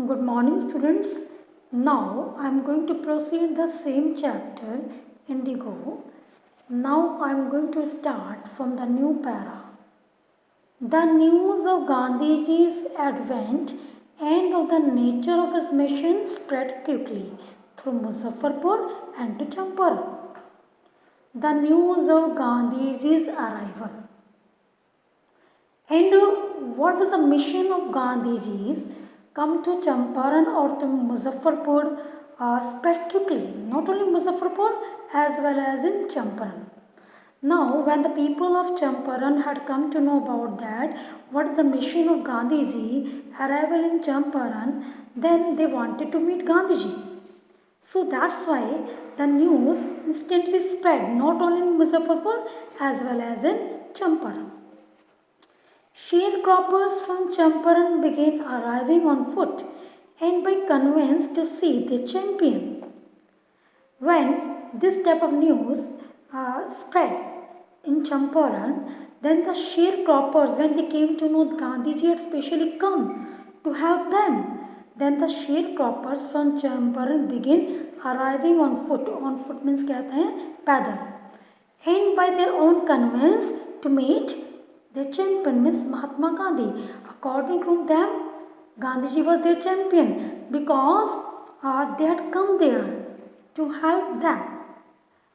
Good morning, students. Now I am going to proceed the same chapter, Indigo. Now I am going to start from the new para. The news of Gandhiji's advent and of the nature of his mission spread quickly through Muzaffarpur and to Champaran. The news of Gandhiji's arrival. And what was the mission of Gandhiji's? Come to Champaran or to Muzaffarpur spread quickly, not only Muzaffarpur as well as in Champaran. Now, when the people of Champaran had come to know about that, what is the mission of Gandhiji, arrival in Champaran, then they wanted to meet Gandhiji. So that's why the news instantly spread not only in Muzaffarpur as well as in Champaran. Sharecroppers from Champaran began arriving on foot and by conveyance to see the champion. When this type of news spread in Champaran, then the sharecroppers, when they came to know Gandhiji had specially come to help them, then the sharecroppers from Champaran began arriving on foot. On foot means क्या होता है? पैदल. And by their own conveyance to meet their champion means Mahatma Gandhi. According to them, Gandhiji was their champion because they had come there to help them.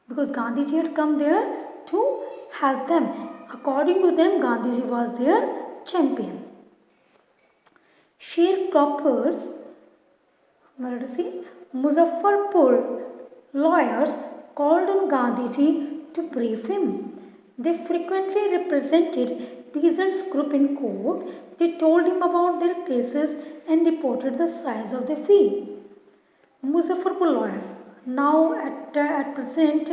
Because Gandhiji had come there to help them. According to them, Gandhiji was their champion. Sharecroppers, let us see, Muzaffarpur lawyers called on Gandhiji to brief him. They frequently represented peasants group in court. They told him about their cases and reported the size of the fee. Muzaffarpur lawyers. Now at present,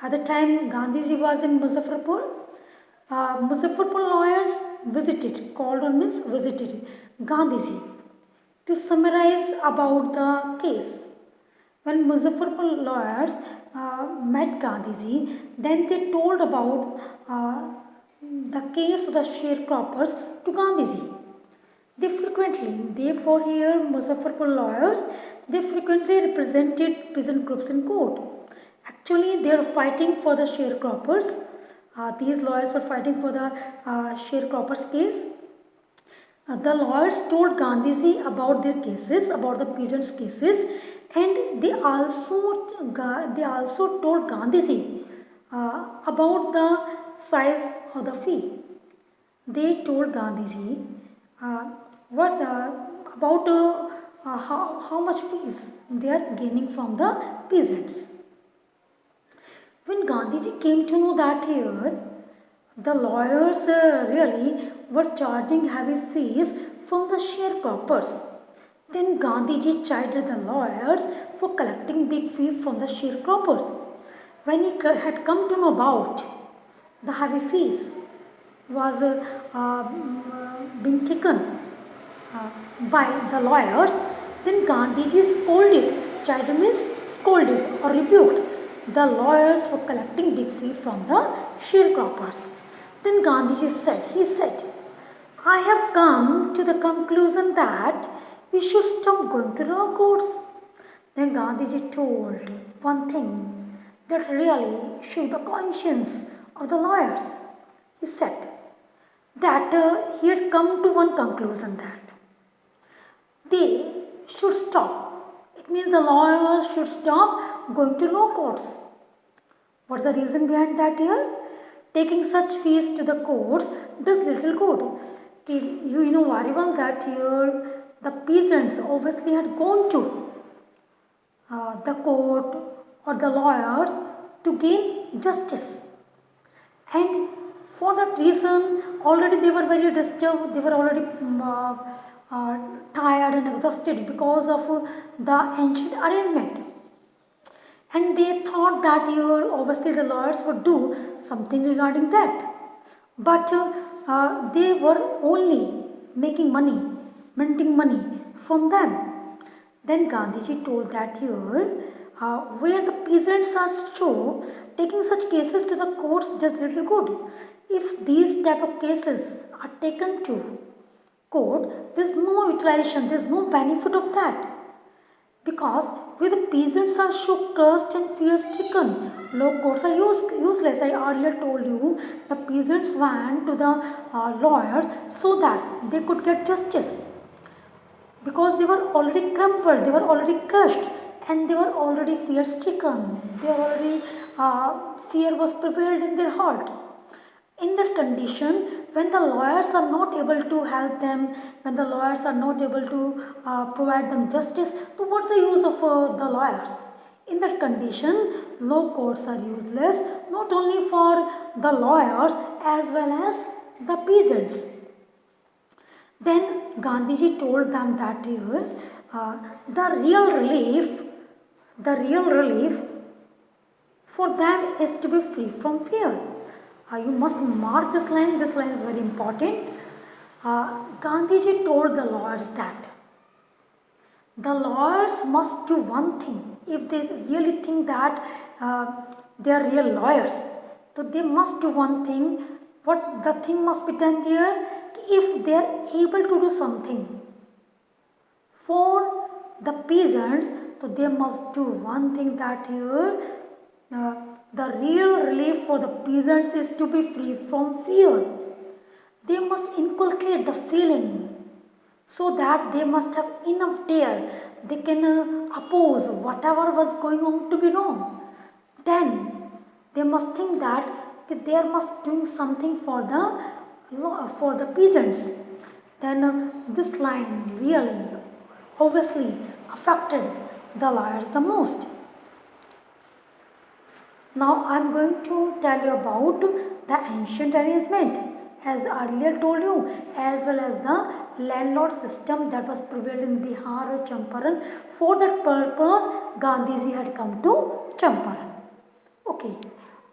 at the time Gandhiji was in Muzaffarpur, Muzaffarpur lawyers visited, called on means visited Gandhiji to summarize about the case. When Muzaffarpur lawyers met Gandhiji, then they told about the case of the sharecroppers to Gandhiji. Therefore here Muzaffarpur lawyers, they frequently represented peasant groups in court. Actually, they are fighting for the sharecroppers. These lawyers were fighting for the sharecroppers case. The lawyers told Gandhiji about their cases, about the peasants' cases, and they also told Gandhiji about the size of the fee. They told Gandhiji how much fees they are gaining from the peasants. When Gandhiji came to know that here, the lawyers really were charging heavy fees from the sharecroppers. Then Gandhiji chided the lawyers for collecting big fee from the sharecroppers. When he had come to know about the heavy fees was being taken by the lawyers, then Gandhiji scolded, chided means scolded or rebuked the lawyers for collecting big fee from the sharecroppers. Then Gandhiji said, I have come to the conclusion that we should stop going to law courts. Then Gandhiji told one thing that really shook the conscience of the lawyers. He said that he had come to one conclusion that they should stop. It means the lawyers should stop going to law courts. What's the reason behind that here? Taking such fees to the courts does little good. You know very well that here the peasants obviously had gone to the court or the lawyers to gain justice. And for that reason, already they were very disturbed, they were already tired and exhausted because of the ancient arrangement. And they thought that here obviously the lawyers would do something regarding that. But they were only making money, minting money from them. Then Gandhiji told that here, where the peasants are so, taking such cases to the courts does little good. If these type of cases are taken to court, there's no utilization, there's no benefit of that. Because where the peasants are so cursed and fear-stricken, law courts are useless. I earlier told you the peasants went to the lawyers so that they could get justice, because they were already crumpled, they were already crushed, and they were already fear-stricken. They were already fear was prevailed in their heart. In that condition, when the lawyers are not able to help them, when the lawyers are not able to provide them justice, so what's the use of the lawyers? In that condition, law courts are useless, not only for the lawyers as well as the peasants. Then Gandhiji told them that here, the real relief for them is to be free from fear. You must mark this line is very important. Gandhiji told the lawyers that the lawyers must do one thing. If they really think that they are real lawyers, so they must do one thing. What the thing must be done here? If they are able to do something for the peasants, so they must do one thing, that here the real relief for the peasants is to be free from fear. They must inculcate the feeling so that they must have enough dare. They can oppose whatever was going on to be wrong. Then they must think that they must doing something for the peasants. Then this line really obviously affected the lawyers the most. Now I am going to tell you about the ancient arrangement, as earlier told you, as well as the landlord system that was prevailed in Bihar or Champaran. For that purpose, Gandhiji had come to Champaran. Okay,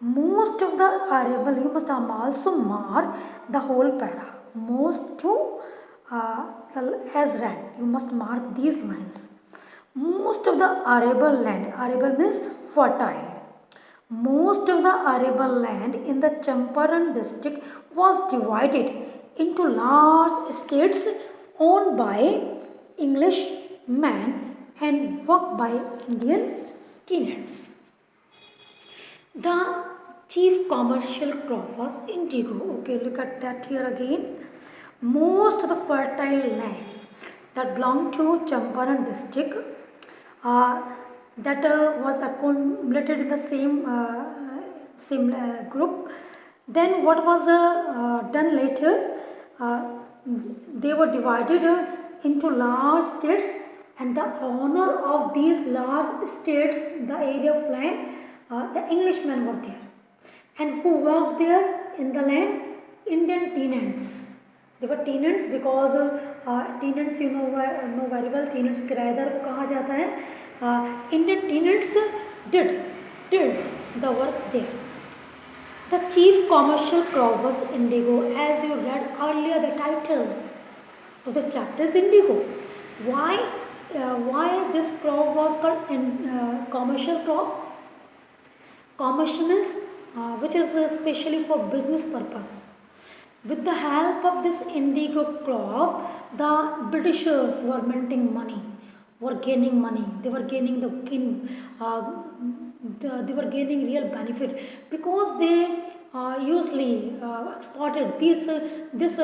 most of the arable, you must also mark the whole para. Most to as rand, you must mark these lines. Most of the arable land, arable means fertile. Most of the arable land in the Champaran district was divided into large estates owned by English men and worked by Indian tenants. The chief commercial crop was indigo. Okay, look at that here again. Most of the fertile land that belonged to Champaran district that was accumulated in the same group. Then what was done later? They were divided into large states, and the owner of these large states, the area of land, the Englishmen were there. And who worked there in the land? Indian tenants. They were tenants because tenants, you know very well, tenants किराएदार को कहा जाता है. Indian tenants did the work there. The chief commercial crop was indigo. As you read earlier, the title of the chapter is indigo. Why this crop was called commercial crop? Commercial means which is specially for business purpose. With the help of this indigo crop, the Britishers were minting money, were gaining money. They were gaining they were gaining real benefit, because they usually exported this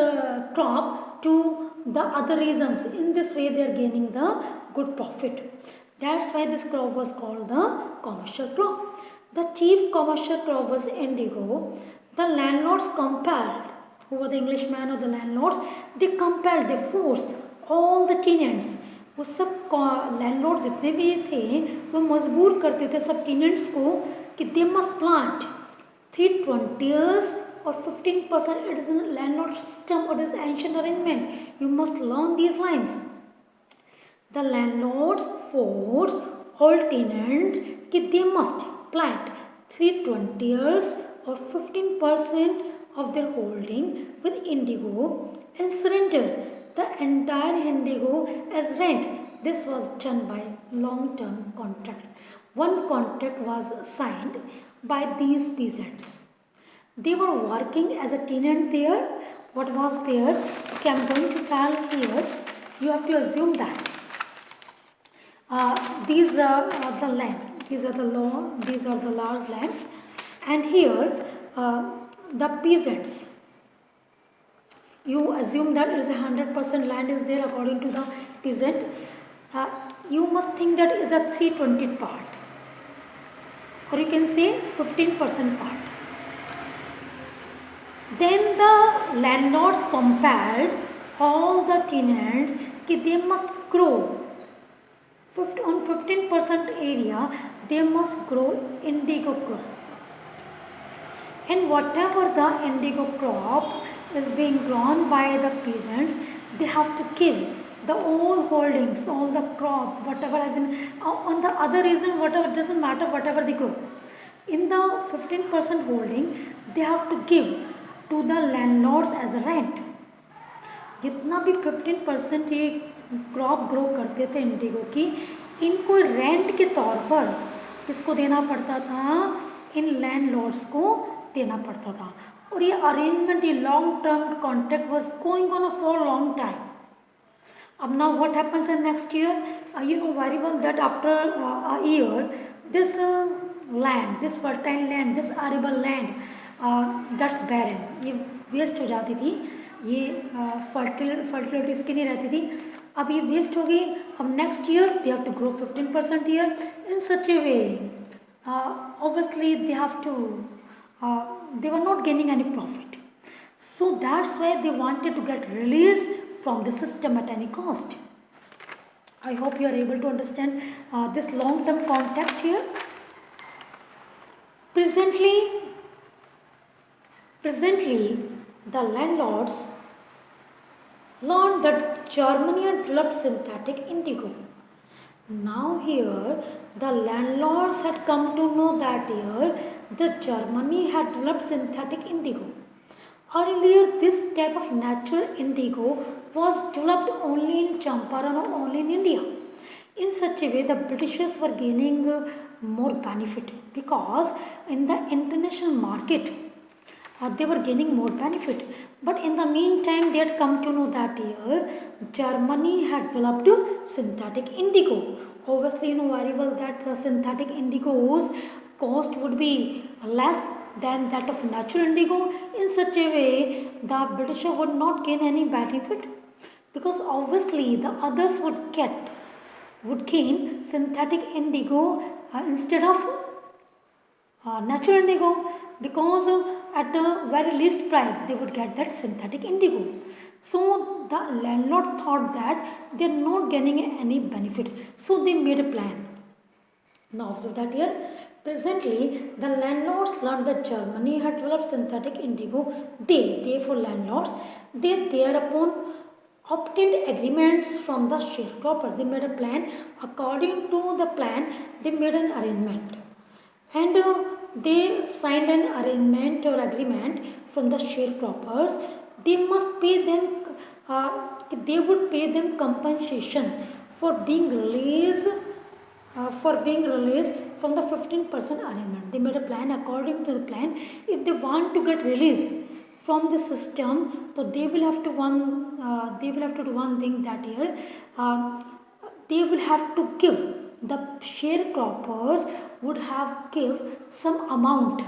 crop to the other regions. In this way, they are gaining the good profit. That's why this crop was called the commercial crop. The chief commercial crop was indigo. The landlords compelled, who were the Englishmen or the landlords, they compelled, they forced all the tenants. वो सब landlord जितने भी थे वो मजबूर करते थे सब टेनेंट्स को कि they must plant 320 years or 15%. It is a landlord system or this ancient arrangement. You must learn these lines. The landlords force all tenants कि they must plant 320 years or 15% of their holding with indigo and surrender the entire indigo as rent. This was done by long-term contract. One contract was signed by these peasants. They were working as a tenant there what was there? Okay, I'm going to tell here. You have to assume that these are the land. These are the These are the large lands, and here the peasants. You assume that is 100% land is there according to the peasant. Uh, you must think that is a 3/20 part, or you can say 15% part. Then the landlords compelled all the tenants that they must grow on 15% area, they must grow indigo crop, and whatever the indigo crop is being grown by the peasants, they have to give the all holdings, all the crop, whatever has been on the other reason, whatever, doesn't matter, whatever they grow in the 15% holding, they have to give to the landlords as a rent. जितना भी 15% ये crop grow करते थे Indigo की, इनको rent के तौर पर किसको देना पड़ता था? इन लैंडलॉर्ड्स को देना पड़ता था. और ये अरेंजमेंट, ये long term contract was going on for long time. अब now what happens in next year? You know very well that after a year, this land, this fertile land, this arable land that's barren, ये waste हो जाती थी, ये fertility इसकी नहीं रहती थी. अब ये वेस्ट हो गई. अब next year they have to grow 15% year in such a way. Obviously they have to, they were not gaining any profit. So that's why they wanted to get release from the system at any cost. I hope you are able to understand this long-term contact here. Presently, the landlords learned that Germany had developed synthetic indigo. Now here, the landlords had come to know that here, that Germany had developed synthetic indigo. Earlier, this type of natural indigo was developed only in Champaran or only in India. In such a way, the Britishers were gaining more benefit, because in the international market, they were gaining more benefit. But in the meantime, they had come to know that here, Germany had developed synthetic indigo. Obviously, you know very well that the synthetic indigo's cost would be less than that of natural indigo. In such a way, the British would not gain any benefit, because obviously the others would gain synthetic indigo instead of natural indigo, because at a very least price they would get that synthetic indigo. So the landlord thought that they are not gaining any benefit, so they made a plan. Now observe that here. Presently, the landlords learned that Germany had developed synthetic indigo. They for landlords, they thereupon obtained agreements from the sharecroppers. They made a plan. According to the plan, they made an arrangement, and they signed an arrangement or agreement from the sharecroppers. They must pay them. They would pay them compensation for being released. From the 15% arrangement. They made a plan. According to the plan, if they want to get released from the system, so they will have to do one thing, that here they will have to give, the sharecroppers would have give some amount.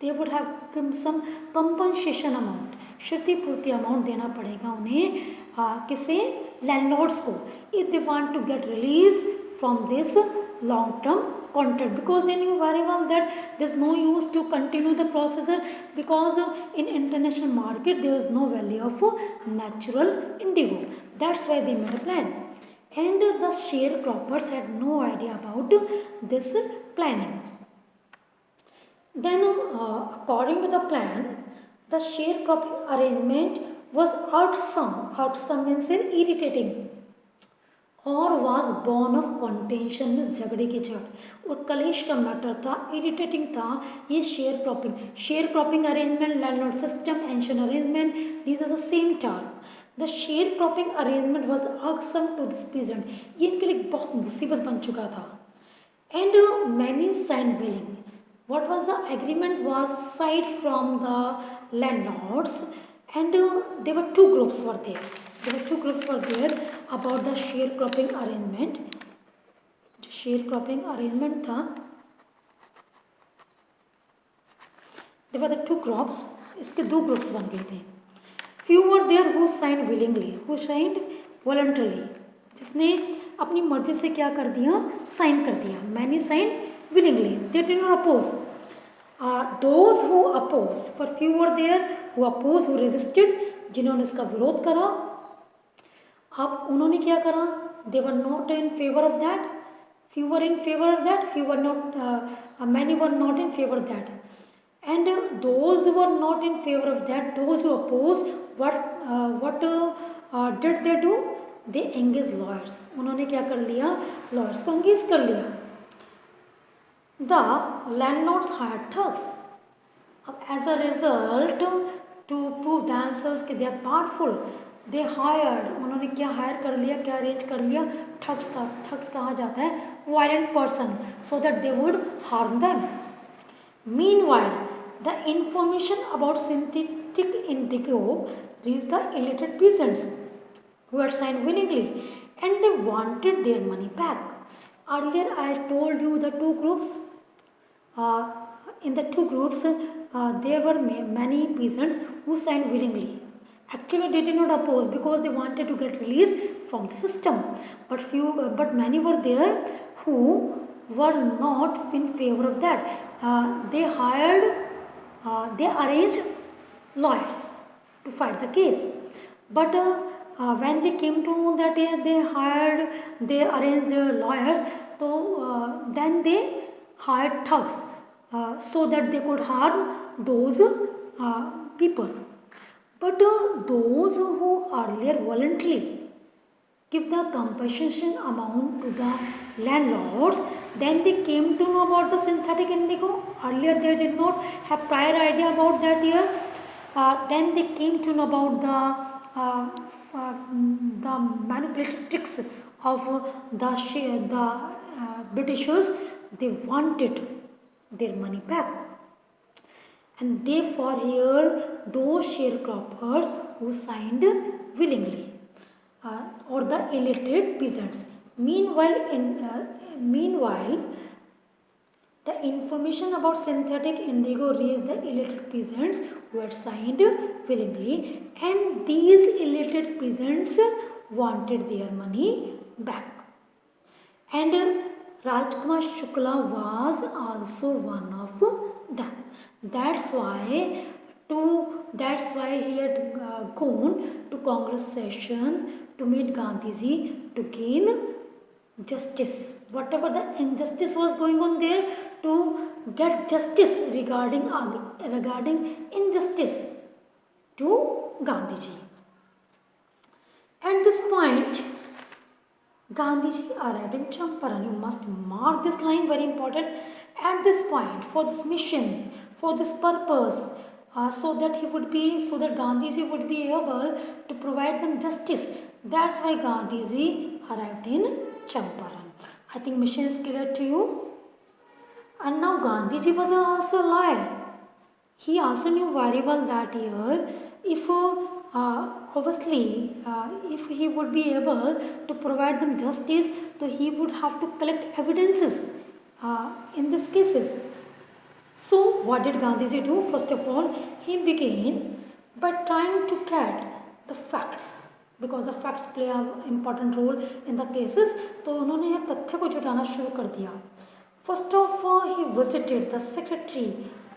They would have given some compensation amount, क्षतिपूर्ति amount देना पड़ेगा उन्हें किसे? Landlords को, if they want to get release from this long term contract, because they knew very well that there is no use to continue the procedure, because in international market there is no value of natural indigo. That's why they made a plan, and the sharecroppers had no idea about this planning. Then according to the plan, the sharecropping arrangement was irksome. Irksome means irritating, और was born of contention means झगड़े की जड़, और कलेश का matter था, irritating था ये share cropping arrangement, landlord system, ancient arrangement, these are the same term. The share cropping arrangement was irksome to this peasant. ये इनके लिए बहुत मुसीबत बन चुका था. And many signed billing. What was the agreement was signed from the landlords, and there were two groups were there. There were two groups were there about the sharecropping arrangement. जो sharecropping arrangement था, there were the two crops. इसके दो groups बन गए थे. Few were there who signed willingly, who signed voluntarily, जिसने अपनी मर्जी से क्या कर दिया, साइन कर दिया. Many signed willingly, they did not oppose. Those who opposed, for few were there who opposed, who resisted, जिन्होंने इसका विरोध करा. अब उन्होंने क्या करा, they were not in favor of that. Few were in favor of that, few were not, many were not in favor of that. And those who were not in favor of that, those who opposed, what did they do? They engaged lawyers. उन्होंने क्या कर लिया, lawyers को engage कर लिया. The landlords hired thugs. अब as a result, to prove themselves कि they are powerful, they hired, उन्होंने क्या hire कर लिया, क्या arrange कर लिया, thugs का. thugs कहा जाता है violent person, so that they would harm them. Meanwhile, the information about synthetic indigo reached the illiterate peasants who had signed willingly, and they wanted their money back. Earlier I told you the two groups. In the two groups, there were many peasants who signed willingly. Actually, they did not oppose because they wanted to get released from the system. But many were there who were not in favor of that. They arranged lawyers to fight the case. But when they came to know that they arranged lawyers, so then they hired thugs so that they could harm those people. But those who earlier voluntarily give the compensation amount to the landlords, then they came to know about the synthetic indigo. Earlier they did not have prior idea about that here. Then they came to know about the manipulative tricks of the Britishers. They wanted their money back, and therefore here those sharecroppers who signed willingly, or the illiterate peasants. Meanwhile, the information about synthetic indigo reached the illiterate peasants who had signed willingly, and these illiterate peasants wanted their money back. And Rajkumar Shukla was also one of them. That's why he had gone to Congress session to meet Gandhiji to gain justice. Whatever the injustice was going on there, to get justice regarding injustice to Gandhiji. At this point, Gandhiji arrived in Champaran. You must mark this line, very important. At this point, for this mission, for this purpose, so that Gandhiji would be able to provide them justice. That's why Gandhiji arrived in Champaran. I think mission is clear to you. And now Gandhiji was also a lawyer. He also knew very well that here, if if he would be able to provide them justice, so he would have to collect evidences in these cases. So what did Gandhiji do? First of all, he began by trying to get the facts, because the facts play an important role in the cases. तो उन्होंने तथ्य को जुटाना शुरू कर दिया. First of all, he visited the secretary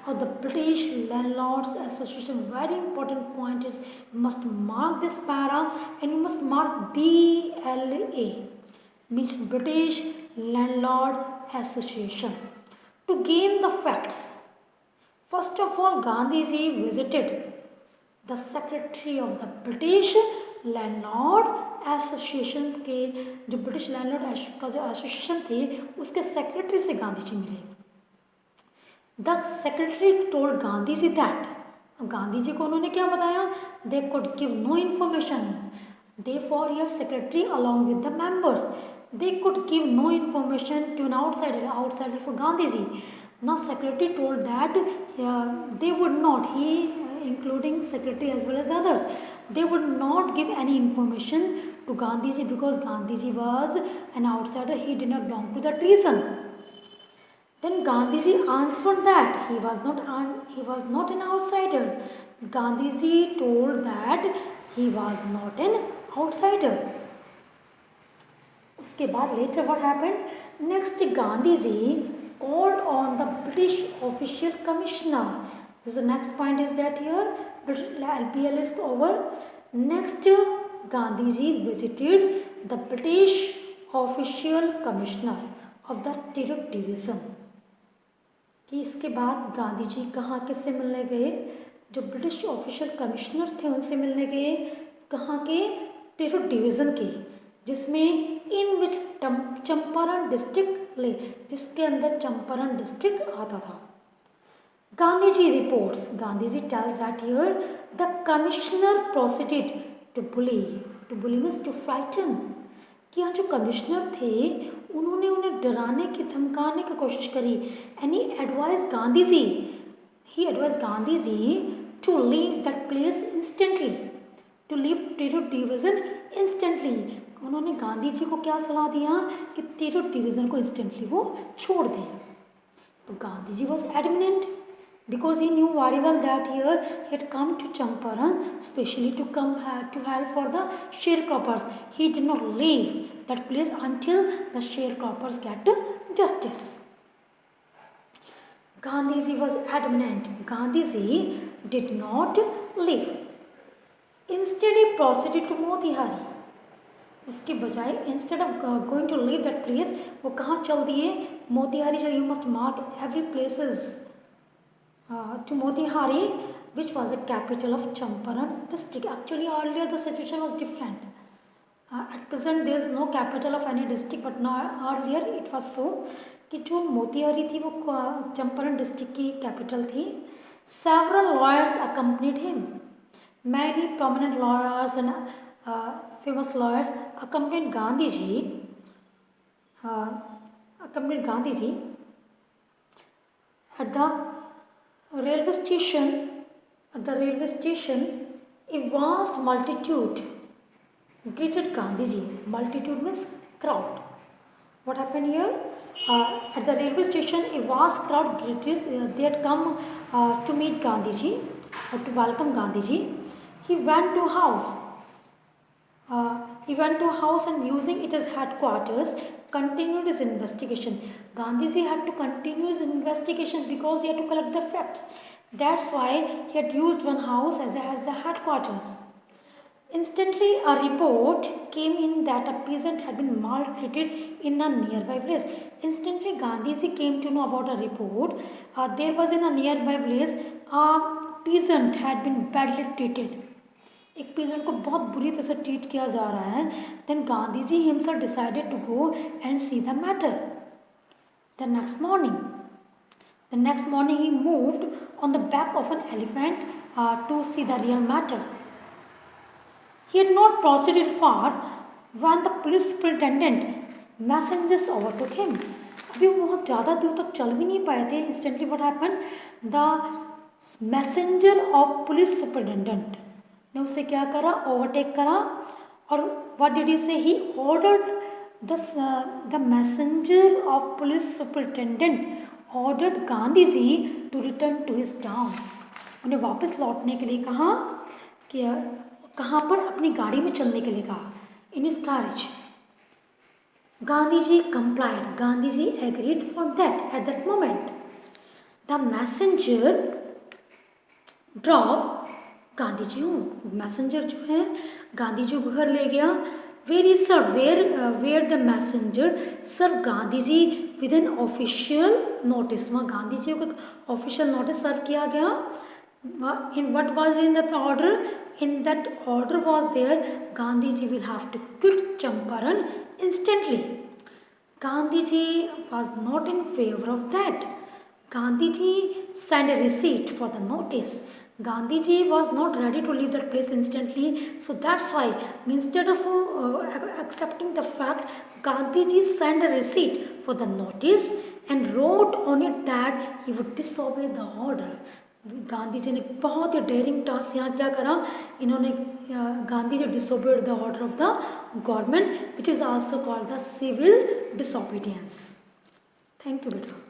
of the British Landlords Association. Very important point is, you must mark this para, and you must mark BLA, means British Landlord Association, to gain the facts. First of all, Gandhiji visited the secretary of the British landlord association के, जो British landlord का जो association थे, उसके secretary से गांधी जी मिले. The secretary told Gandhi ji that, Gandhi ji को उन्होंने क्या बताया, they could give no information. They for your secretary along with the members, they could give no information to an outsider for Gandhiji. Now secretary told that they would not, including secretary as well as the others. They would not give any information to Gandhiji because Gandhiji was an outsider. He did not belong to the treason. Then Gandhiji answered that he was not an outsider. Gandhiji told that he was not an outsider. उसके बाद later what happened? Next Gandhiji called on the British official commissioner. This is the next point is that here LPL is over. Next Gandhiji visited the British official commissioner of the Tirut division. कि इसके बाद गांधी जी कहाँ किससे मिलने गए? जो British official commissioner थे उनसे मिलने गए. कहाँ के? टिरुट डिवीज़न के, जिसमें इन विच चंपारण डिस्ट्रिक्ट ले, जिसके अंदर चंपारण डिस्ट्रिक्ट आता था. Gandhi ji reports, Gandhi ji tells that here the commissioner proceeded to bully means to frighten. कि यहाँ जो कमिश्नर थे उन्होंने उन्हें डराने की धमकाने की कोशिश करी. And he advise Gandhi ji to leave that place instantly, to leave Tirhut division instantly. उन्होंने गांधी जी को क्या सलाह दिया कि टिरुट डिवीज़न को इंस्टेंटली वो छोड़ दें. तो Gandhi ji was एडमिनेंट because he knew very well that here he had come to Champaran specially to help for the sharecroppers. He did not leave that place until the sharecroppers get justice. Gandhiji was adamant. Gandhiji did not leave. Instead he proceeded to Motihari. उसके बजाय instead of going to leave that place, वो कहाँ चल दिए? Motihari. You must mark every places. To Motihari, which was the capital of Champaran district. Actually, earlier the situation was different. At present, there is no capital of any district, but now earlier it was so कि जो मोतिहारी थी वो Champaran district की capital थी. Several lawyers accompanied him. Many prominent lawyers and famous lawyers accompanied Gandhiji. At the railway station, a vast multitude greeted Gandhiji. Multitude means crowd. What happened here? At the railway station, a vast crowd greeted. They had come to meet Gandhiji or to welcome Gandhiji. He went to a house and using it as headquarters, continued his investigation. Gandhiji had to continue his investigation because he had to collect the facts. That's why he had used one house as a headquarters. Instantly, a report came in that a peasant had been maltreated in a nearby place. Instantly, Gandhiji came to know about a report. There was in a nearby place a peasant had been badly treated. एक peasant को बहुत बुरी तरह से treat किया जा रहा है. Then Gandhi ji himself decided to go and see the matter. The next morning he moved on the back of an elephant to see the real matter. He had not proceeded far when the police superintendent messengers overtook him. अभी वो बहुत ज़्यादा दूर तक चल भी नहीं पाए थे. Instantly what happened? The messenger of police superintendent ने उससे क्या करा? ओवरटेक करा. और what did he say? He ordered the messenger of police superintendent ordered Gandhiji to return to his town. उन्हें वापस लौटने के लिए कहा कि कहाँ पर? अपनी गाड़ी में चलने के लिए कहा. In his carriage. Gandhiji complied. Gandhiji agreed for that at that moment. The messenger drop Gandhiji messenger जो है गांधीजी को घर ले गया. Where the messenger serve Gandhiji with an official notice. वहाँ गांधीजी को एक ऑफिशियल नोटिस सर्व किया गया. In what was in that order? In that order was there Gandhiji will have to quit Champaran instantly. Gandhiji was not in favour of that. Gandhiji signed a receipt for the notice. Gandhiji was not ready to leave that place instantly. So that's why instead of accepting the fact, Gandhiji signed a receipt for the notice and wrote on it that he would disobey the order. Gandhi ji ने बहुत ही daring task यहाँ क्या करा, इन्होंने Gandhi ji disobeyed the order of the government which is also called the civil disobedience. Thank you बेटा।